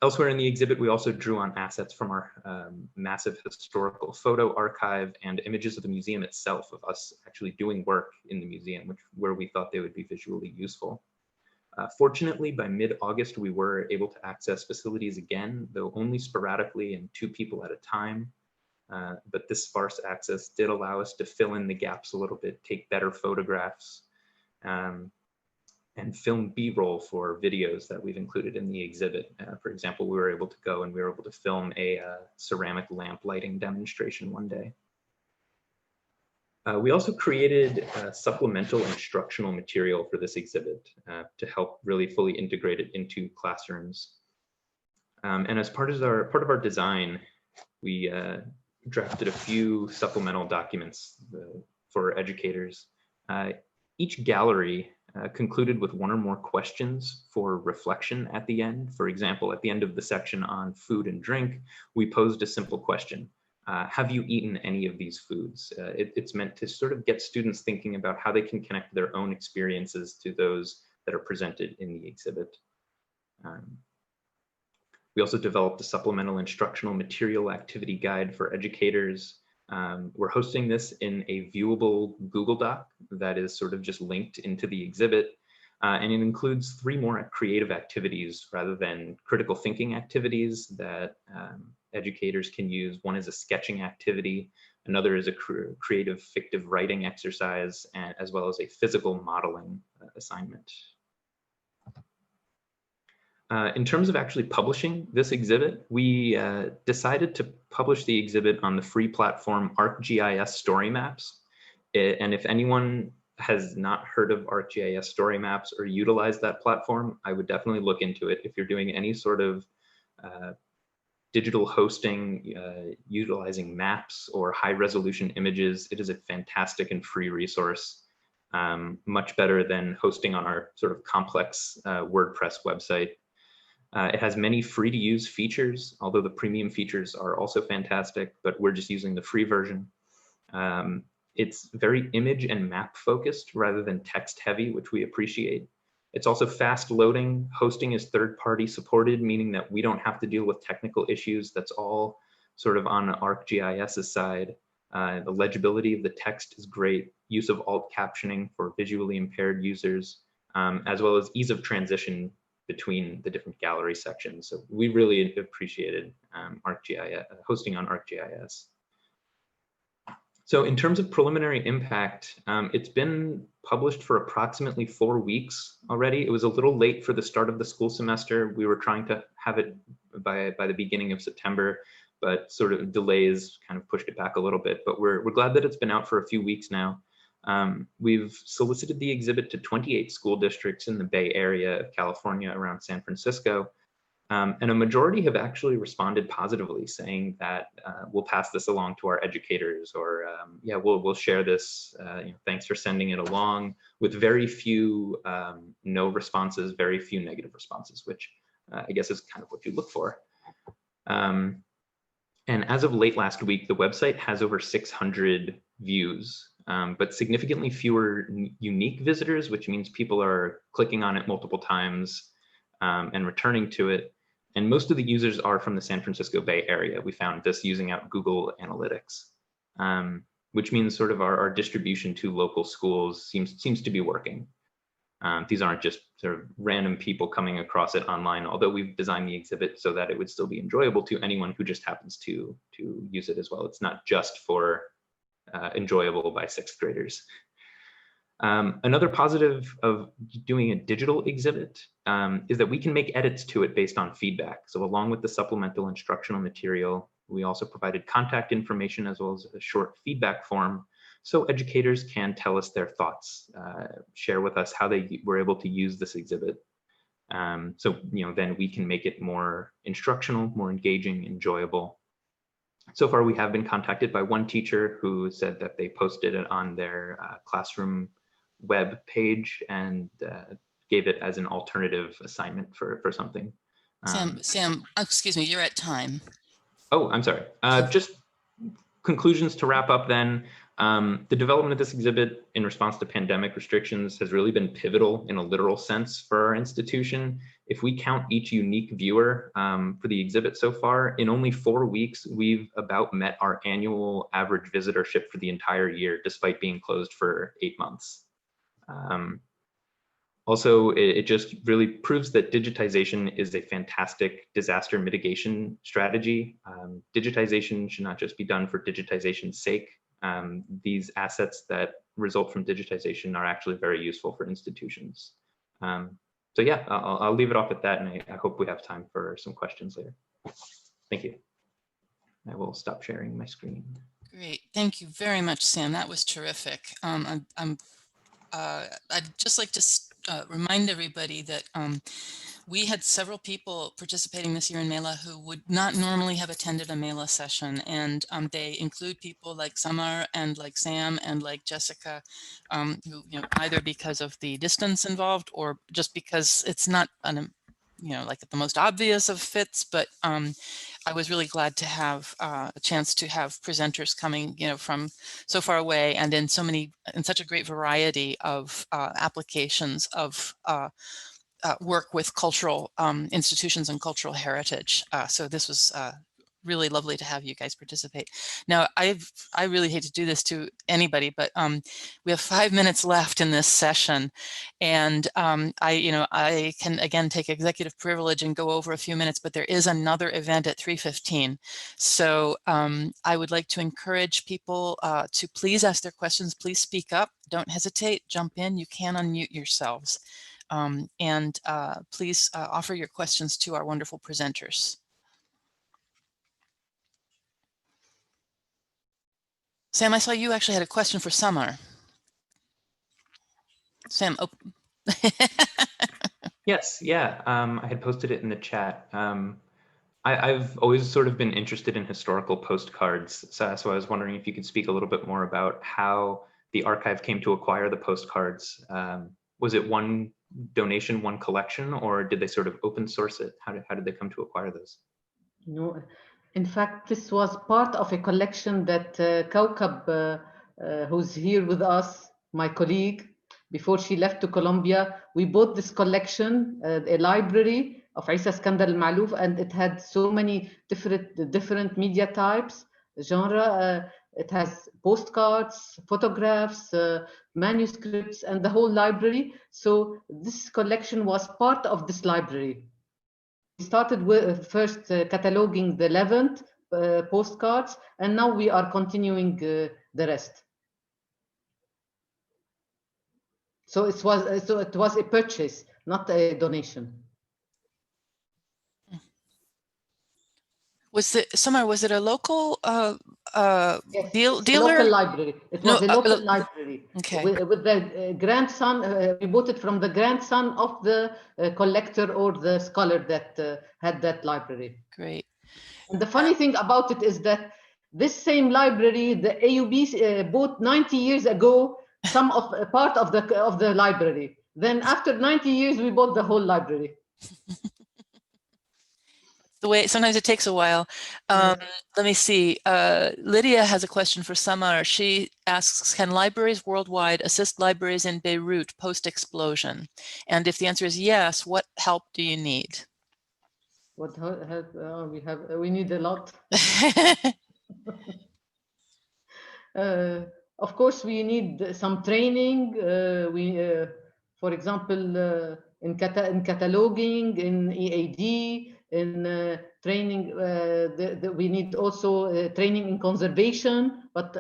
Elsewhere in the exhibit, we also drew on assets from our massive historical photo archive and images of the museum itself, of us actually doing work in the museum, where we thought they would be visually useful. Fortunately, by mid-August, we were able to access facilities again, though only sporadically and 2 people at a time. But this sparse access did allow us to fill in the gaps a little bit, take better photographs, and film B-roll for videos that we've included in the exhibit. For example, we were able to go and we were able to film a ceramic lamp lighting demonstration one day. We also created supplemental instructional material for this exhibit to help really fully integrate it into classrooms. And as part of our design, we drafted a few supplemental documents for educators. Each gallery concluded with 1 or more questions for reflection at the end. For example, at the end of the section on food and drink, we posed a simple question. Have you eaten any of these foods? It's meant to sort of get students thinking about how they can connect their own experiences to those that are presented in the exhibit. We also developed a supplemental instructional material activity guide for educators. We're hosting this in a viewable Google Doc that is sort of just linked into the exhibit. And it includes 3 more creative activities rather than critical thinking activities that educators can use. One is a sketching activity. Another is a creative fictive writing exercise, as well as a physical modeling assignment. In terms of actually publishing this exhibit, we decided to publish the exhibit on the free platform ArcGIS Story Maps. And if anyone has not heard of ArcGIS Story Maps or utilized that platform, I would definitely look into it. If you're doing any sort of digital hosting, utilizing maps or high resolution images, it is a fantastic and free resource. Much better than hosting on our sort of complex WordPress website. It has many free to use features, although the premium features are also fantastic, but we're just using the free version. It's very image and map focused rather than text heavy, which we appreciate. It's also fast loading. Hosting is third-party supported, meaning that we don't have to deal with technical issues. That's all sort of on ArcGIS's side. The legibility of the text is great. Use of alt captioning for visually impaired users, as well as ease of transition between the different gallery sections. So we really appreciated ArcGIS, hosting on ArcGIS. So in terms of preliminary impact, it's been published for approximately 4 weeks already. It was a little late for the start of the school semester. We were trying to have it by the beginning of September, but sort of delays kind of pushed it back a little bit. But we're glad that it's been out for a few weeks now. We've solicited the exhibit to 28 school districts in the Bay Area of California around San Francisco. And a majority have actually responded positively, saying that we'll pass this along to our educators, or yeah, we'll share this. Thanks for sending it along, with very few no responses, very few negative responses, which I guess is kind of what you look for. And as of late last week, the website has over 600 views, but significantly fewer unique visitors, which means people are clicking on it multiple times and returning to it. And most of the users are from the San Francisco Bay Area. We found this using out Google Analytics, which means sort of our distribution to local schools seems to be working. These aren't just sort of random people coming across it online, although we've designed the exhibit so that it would still be enjoyable to anyone who just happens to use it as well. It's not just for enjoyable by 6th graders. Another positive of doing a digital exhibit is that we can make edits to it based on feedback. So along with the supplemental instructional material, we also provided contact information as well as a short feedback form, so educators can tell us their thoughts, share with us how they were able to use this exhibit. So, then we can make it more instructional, more engaging, enjoyable. So far, we have been contacted by one teacher who said that they posted it on their classroom web page and gave it as an alternative assignment for something. Sam, excuse me, you're at time. Oh, I'm sorry. Just conclusions to wrap up then. The development of this exhibit in response to pandemic restrictions has really been pivotal in a literal sense for our institution. If we count each unique viewer for the exhibit so far, in only 4 weeks, we've about met our annual average visitorship for the entire year, despite being closed for 8 months. Also, it just really proves that digitization is a fantastic disaster mitigation strategy. Digitization should not just be done for digitization's sake. These assets that result from digitization are actually very useful for institutions. So yeah, I'll leave it off at that, and I hope we have time for some questions later. Thank you. I will stop sharing my screen. Great, thank you very much, Sam. That was terrific. I'd just like to remind everybody that we had several people participating this year in MELA who would not normally have attended a MELA session, and they include people like Samar and like Sam and like Jessica, who, either because of the distance involved or just because it's not like the most obvious of fits, but I was really glad to have a chance to have presenters coming, from so far away and in such a great variety of applications of work with cultural institutions and cultural heritage. So this was really lovely to have you guys participate. Now, I really hate to do this to anybody, but we have 5 minutes left in this session, and I can again take executive privilege and go over a few minutes, but there is another event at 3:15. So I would like to encourage people to please ask their questions. Please speak up. Don't hesitate. Jump in. You can unmute yourselves. And please offer your questions to our wonderful presenters. Sam, I saw you actually had a question for Samar. Sam, oh. Yes, yeah, I had posted it in the chat. I've always sort of been interested in historical postcards, so I was wondering if you could speak a little bit more about how the archive came to acquire the postcards. Was it one donation, one collection, or did they sort of open source it? How did they come to acquire those? No, in fact, this was part of a collection that Kaukab, who's here with us, my colleague, before she left to Colombia, we bought this collection, a library of Isa Skandar al-Ma'luf, and it had so many different media types, genre. It has postcards, photographs, manuscripts, and the whole library. So this collection was part of this library. We started with first cataloging the Levant postcards, and now we are continuing the rest. So it was a purchase, not a donation. Samar, was it a local yes, dealer? Local library. It was a local library. Okay. With the grandson, we bought it from the grandson of the collector or the scholar that had that library. Great. And the funny thing about it is that this same library, the AUB bought 90 years ago, some of part of the library. Then after 90 years, we bought the whole library. The way sometimes it takes a while. Let me see. Lydia has a question for Samar. She asks, can libraries worldwide assist libraries in Beirut post-explosion? And if the answer is yes, what help do you need? What help? We need a lot. Of course, we need some training. For example, in cataloging, in EAD, in training. We need also training in conservation. But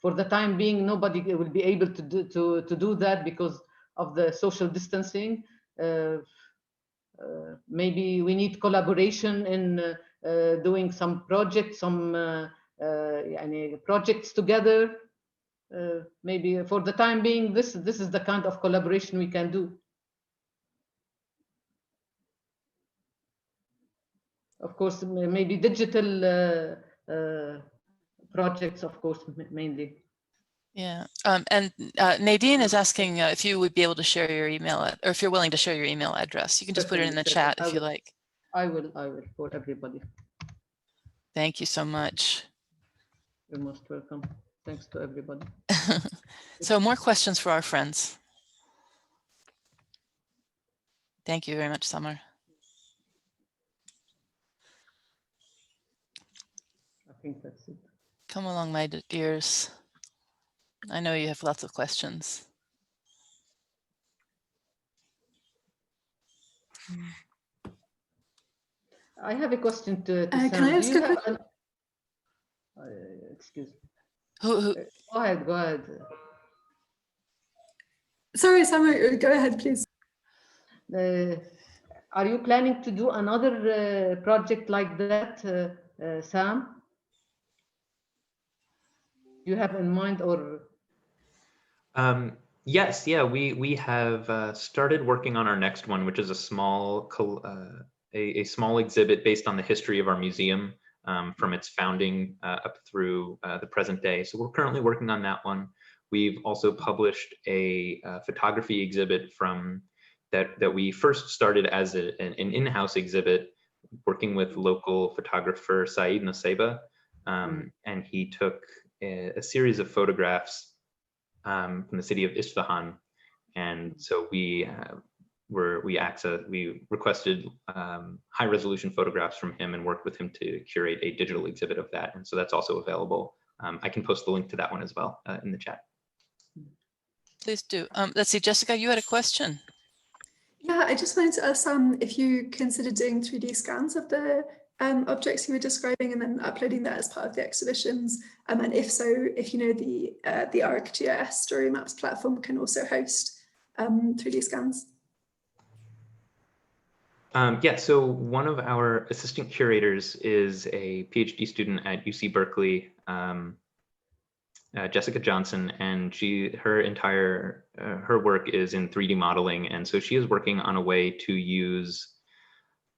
for the time being, nobody will be able to do that because of the social distancing. Maybe we need collaboration in doing some projects, projects together. Maybe for the time being, this is the kind of collaboration we can do. of course, maybe digital projects, of course, mainly. Yeah, and Nadine is asking if you would be able to share your email, or if you're willing to share your email address. You can just put it in the chat if you like. I will for everybody. Thank you so much. You're most welcome. Thanks to everybody. So more questions for our friends. Thank you very much, Samar. I think that's it. Come along, my dears. I know you have lots of questions. I have a question to Can Sam. I ask a question? Excuse me. Who? Go ahead. Sorry, Samar, go ahead, please. Are you planning to do another project like that, Sam? Do you have in mind, or? Yes, yeah, we have started working on our next one, which is a small a small exhibit based on the history of our museum from its founding up through the present day. So we're currently working on that one. We've also published a photography exhibit from that we first started as an in-house exhibit, working with local photographer Saeed Naseba, and he took a series of photographs from the city of Isfahan, and so we requested high-resolution photographs from him and worked with him to curate a digital exhibit of that, and so that's also available. I can post the link to that one as well in the chat. Please do. Let's see, Jessica, you had a question. Yeah, I just wanted to ask if you considered doing 3D scans of the objects you were describing and then uploading that as part of the exhibitions, and if so, if you know the ArcGIS Story Maps platform can also host 3D scans. Yeah, so one of our assistant curators is a PhD student at UC Berkeley, Jessica Johnson, and her work is in 3D modeling, and so she is working on a way to use,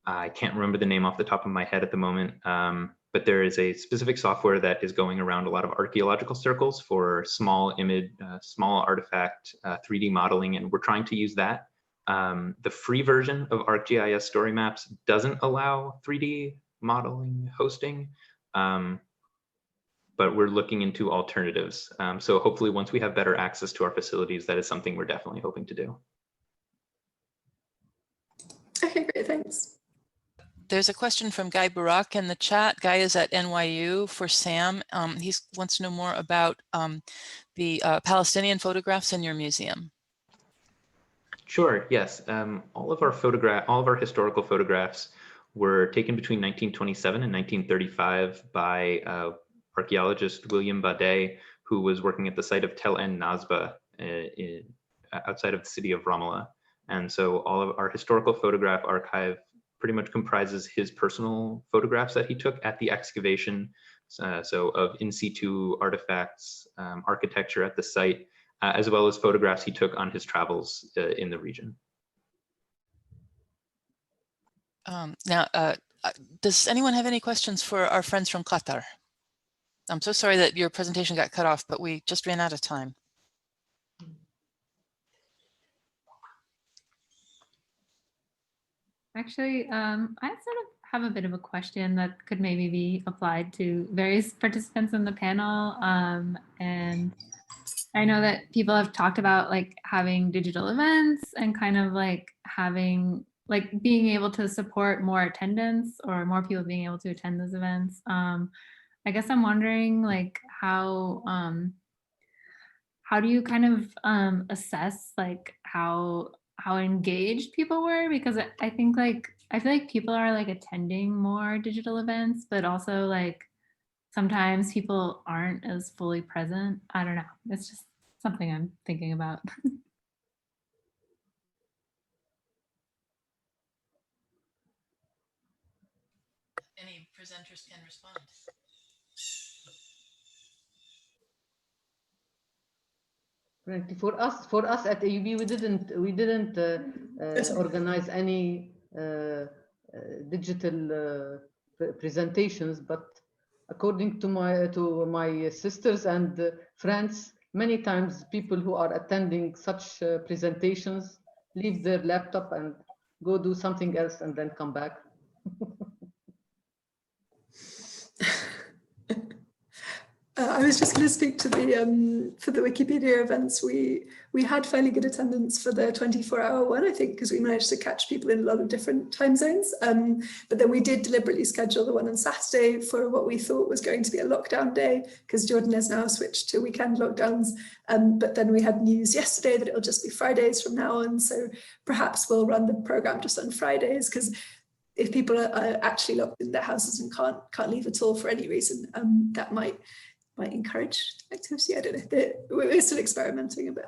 I can't remember the name off the top of my head at the moment, but there is a specific software that is going around a lot of archaeological circles for small artifact 3D modeling, and we're trying to use that. The free version of ArcGIS Story Maps doesn't allow 3D modeling hosting, but we're looking into alternatives. So hopefully once we have better access to our facilities, that is something we're definitely hoping to do. Okay, great, thanks. There's a question from Guy Barak in the chat. Guy is at NYU for Sam. He wants to know more about the Palestinian photographs in your museum. Sure, yes. All of our historical photographs were taken between 1927 and 1935 by archaeologist William Bade, who was working at the site of Tel En Nazba outside of the city of Ramallah. And so all of our historical photograph archive pretty much comprises his personal photographs that he took at the excavation, so of in situ artifacts, architecture at the site, as well as photographs he took on his travels in the region. Now, does anyone have any questions for our friends from Qatar? I'm so sorry that your presentation got cut off, but we just ran out of time. Actually, I sort of have a bit of a question that could maybe be applied to various participants in the panel. And I know that people have talked about like having digital events and kind of like having like being able to support more attendance or more people being able to attend those events. I guess I'm wondering like how do you kind of assess like how engaged people were? Because I think like I feel like people are like attending more digital events, but also like sometimes people aren't as fully present. I don't know. It's just something I'm thinking about. Any presenters can respond. Right. For us at AUB, we didn't organize any digital presentations, but according to my sisters and friends, many times people who are attending such presentations leave their laptop and go do something else and then come back. I was just going to speak to the for the Wikipedia events. We had fairly good attendance for the 24-hour one, I think, because we managed to catch people in a lot of different time zones. But then we did deliberately schedule the one on Saturday for what we thought was going to be a lockdown day, because Jordan has now switched to weekend lockdowns. But then we had news yesterday that it'll just be Fridays from now on. So perhaps we'll run the program just on Fridays, because if people are actually locked in their houses and can't leave at all for any reason, that might encourage activity. I don't know. We're still experimenting a bit.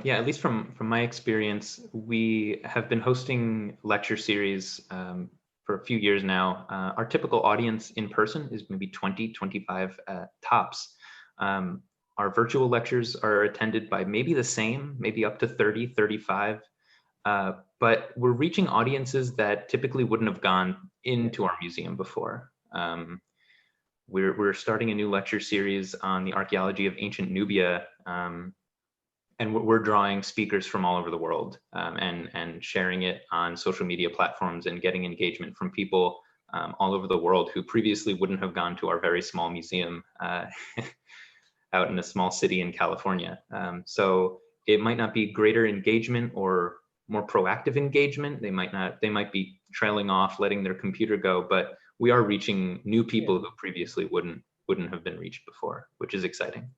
Yeah, at least from my experience, we have been hosting lecture series for a few years now. Our typical audience in person is maybe 20, 25 tops. Our virtual lectures are attended by maybe the same, maybe up to 30, 35. But we're reaching audiences that typically wouldn't have gone into our museum before. We're starting a new lecture series on the archaeology of ancient Nubia, and we're drawing speakers from all over the world and sharing it on social media platforms and getting engagement from people all over the world who previously wouldn't have gone to our very small museum out in a small city in California. So it might not be greater engagement or more proactive engagement. They might be trailing off, letting their computer go, but we are reaching new people who previously wouldn't have been reached before, which is exciting.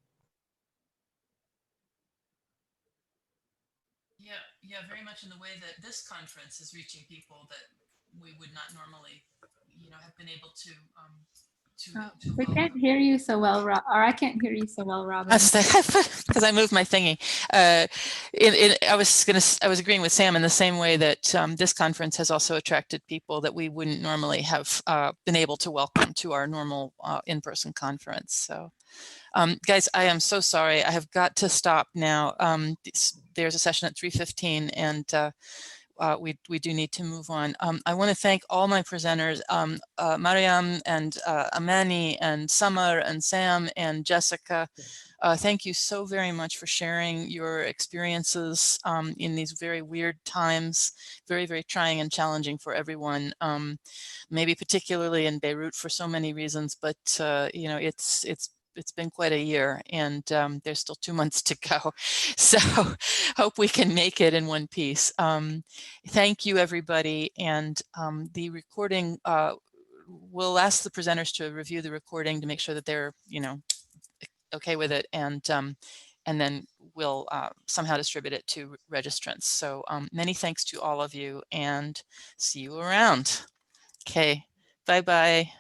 Yeah, very much in the way that this conference is reaching people that we would not normally, have been able to we can't hear you so well, or I can't hear you so well, Robin. Because I moved my thingy. I was agreeing with Sam in the same way that this conference has also attracted people that we wouldn't normally have been able to welcome to our normal in-person conference. So, guys, I am so sorry. I have got to stop now. There's a session at 3:15, and we do need to move on. I want to thank all my presenters, Maryam and Amani and Samar and Sam and Jessica. Thank you so very much for sharing your experiences in these very weird times, very, very trying and challenging for everyone, maybe particularly in Beirut for so many reasons, but it's been quite a year, and there's still 2 months to go. So hope we can make it in one piece. Thank you, everybody. And the recording, we'll ask the presenters to review the recording to make sure that they're, okay with it. And then we'll somehow distribute it to registrants. So many thanks to all of you, and see you around. Okay, bye-bye.